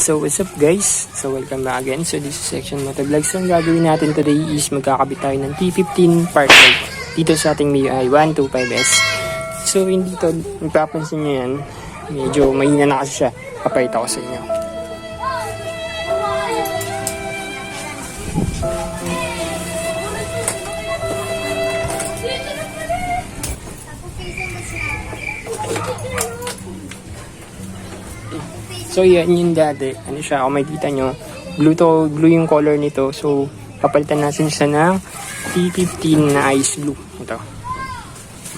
So what's up guys? So welcome back again. So this is Xtian Motovlogs. So ang gagawin natin today is magkakabit tayo ng T15 Parklight dito sa ating MIOI125S. So hindi to, napapansin nyo yan, medyo mahina na kasi siya. Papayita ko sa inyo. So yan yung dati, ano siya, kung makikita nyo, blue yung color nito. So papalitan natin siya ng T15 na ice blue. Ito,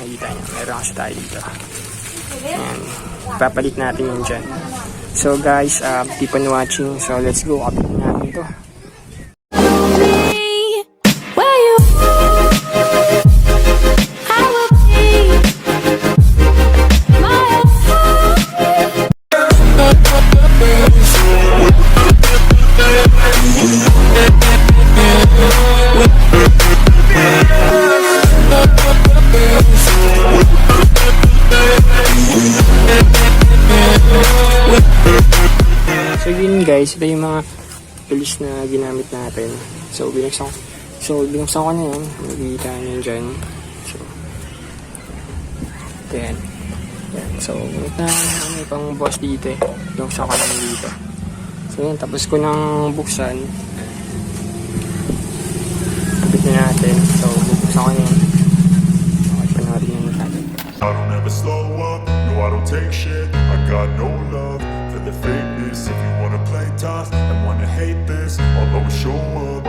makikita nyo, meron kasi tayo dito. Ayan, papalit natin yun dyan. So guys, keep on watching. So let's go, kapit natin ito. So yun guys, ito yung mga tools na ginamit natin. So binuksan ko na yan. Magkikita nyo dyan. So yan. So may pang boss dito eh. Binuksan ko lang dito. So yan, tapos ko nang buksan. Kapit na natin. So buksan ko na yan. Okay, panoorin nyo natin. I don't ever slow up, no I don't take shit. I got no love for the fakeness. If you wanna play tough and wanna hate this, I'll always show up.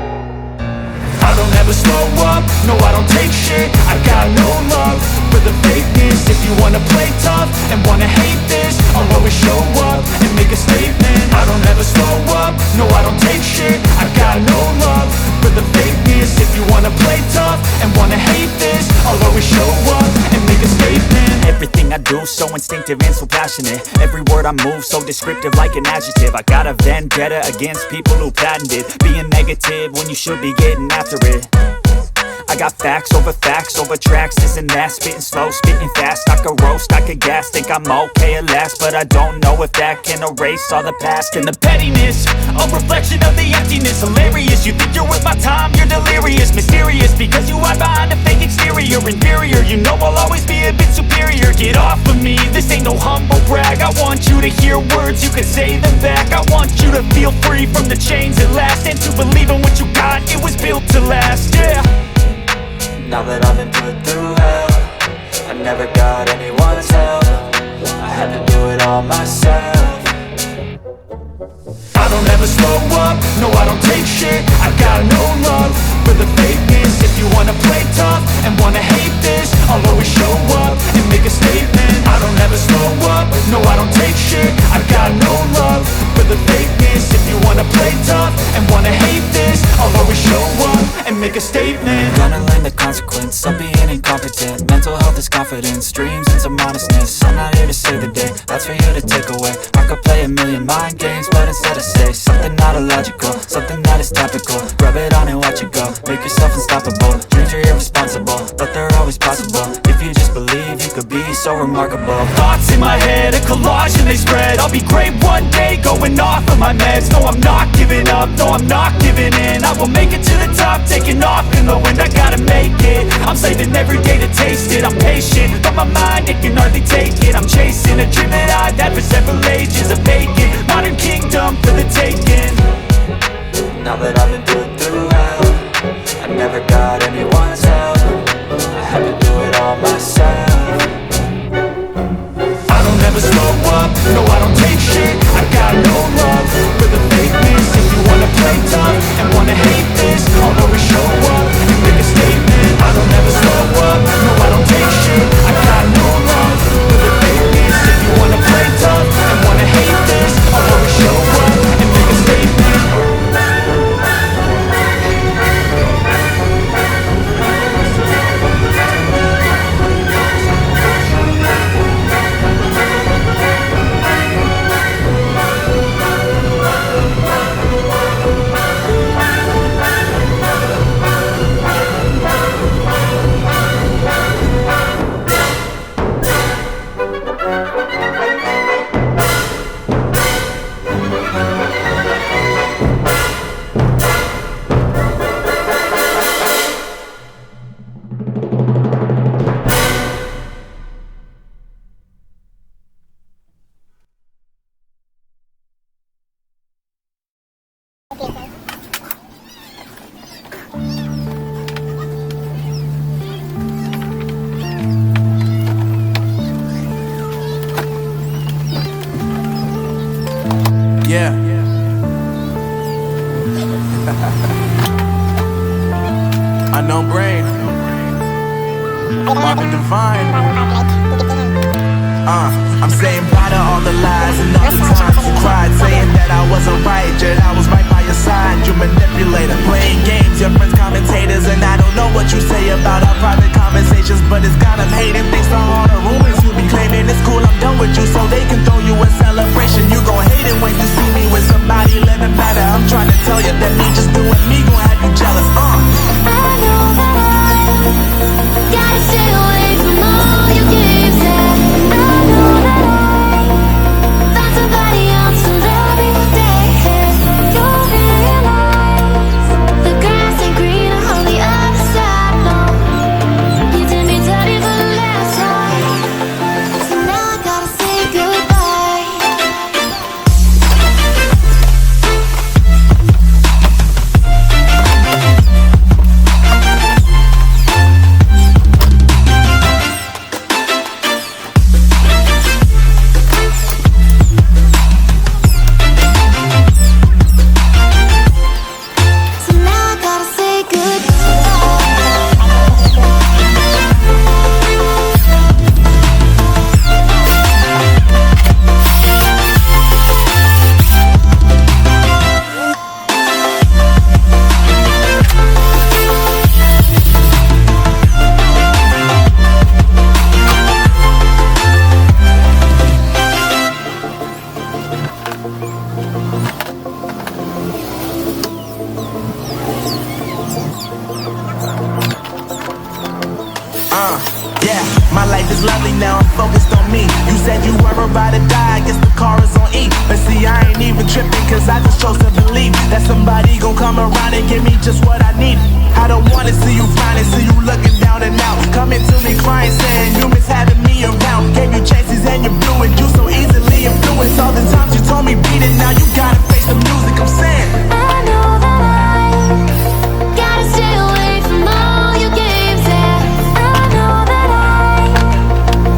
I don't ever slow up, no I don't take shit. I got no love for the fakeness. If you wanna play tough and wanna hate this, I'll always show up and make a statement. I don't ever slow up, no I don't take shit. I got no love for the fakeness. If you wanna play tough and wanna hate this, I'll always show up and make a statement. Everything I do so instinctive and so passionate. Every word I move so descriptive like an adjective. I got a vendetta against people who patented being negative when you should be getting after it. I got facts over tracks, this and that. Spitting slow, spitting fast, I could roast, I could gas. Think I'm okay at last, but I don't know if that can erase all the past. And the pettiness, a reflection of the emptiness. Hilarious, you think you're worth my time, you're delirious. Mysterious, because you hide behind a fake exterior. Inferior, you know I'll always be a bit superior. Get off of me, this ain't no humble brag. I want you to hear words, you can say them back. I want you to feel free from the chains at last, and to believe in what you got, it was built to last, yeah. Now that I've been put through hell, I never got anyone's help. I had to do it all myself. I don't ever slow up, no I don't take shit. I got no love for the fakeness. If you wanna play tough and wanna hate this, I'll always show up and make a statement. I don't ever slow up, no I don't take shit. I got no love for the fakeness. If you wanna play tough and wanna hate this, I'll always show up and make a statement. Gonna learn the consequence of being incompetent. Mental health is confidence, dreams and some honestness. I'm not here to save the day, that's for you to take away. I could play a million mind games, but instead I say something not illogical, something that is topical. Rub it on and watch it go, make yourself unstoppable. Dreams are irresponsible, but they're always possible. If you just believe, you could be so remarkable. Thoughts in my head, a collage and they spread. I'll be great one day, going off of my meds. No, I'm not giving up, no, I'm not giving in. I will make it to the top, taking off in the wind. I gotta make it, I'm saving every day to taste it. I'm patient, but my mind, it can hardly take it. I'm chasing a dream that I've had for several ages. A vacant, modern kingdom for the taking. Now that I've been put through hell, I never got anyone's help. I had to do it all myself. I don't ever slow up, no I don't take shit. I got no love for the fakeness. If you wanna play tough and wanna hate this, I'll always show up and make a statement. I don't ever slow up, no I don't take shit. I got no love for the fakeness. If you wanna play tough and wanna hate this, I'll always show up and make a statement. Yeah. Unknown brain. Marvin Divine. I'm saying bye to all the lies and all the times you cried, saying that I wasn't right, yet I was right by your side. You manipulator, playing games, your friends commentators, and I don't know what you say about our private conversations, but it's got them hating thanks to all the rumors you be claiming. It's cool, I'm done with you, so they can throw you a celebration. You gon' hate it when you see me with somebody living better. I'm trying to tell you that me just doing me gon' have you jealous. I know that I gotta stay away from all your games. Yeah, I know that I found somebody else to love you. You'll realize the grass ain't greener on the other side. No, you did me dirty for the last time, so now I gotta say goodbye. So now I gotta say Yeah, my life is lovely now, I'm focused on me. You said you were about to die, I guess the car is on E. But see, I ain't even tripping, cause I just chose to believe that somebody gon' come around and give me just what I need. I don't wanna see you finally, see you looking down and out, coming to me crying, saying you miss having me around. Gave you chances and you blew it, you so easily influenced. All the times you told me beat it, now you gotta face the music, I'm saying I know that I gotta stay away from all your games. Yeah, I know that I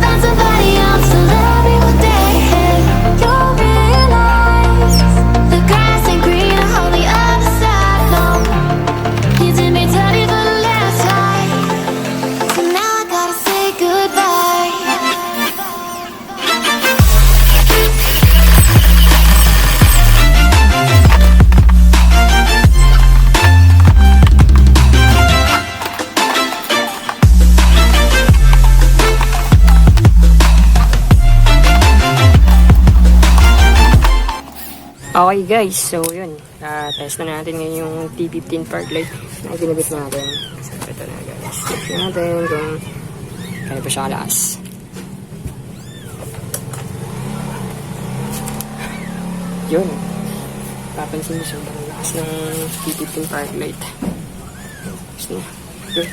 found somebody else to love you. You'll realize the grass ain't greener on the other side. No, you did me dirty for the last time, so now I gotta say goodbye. Okay guys, so yun. Test na natin ngayon yung T15 Parklight na ginabit natin. So ito na guys. Check natin kung kaya pa siya kalakas. Yun. Papansin mo sobrang lakas ng T15 Parklight. Gusto niya. Good.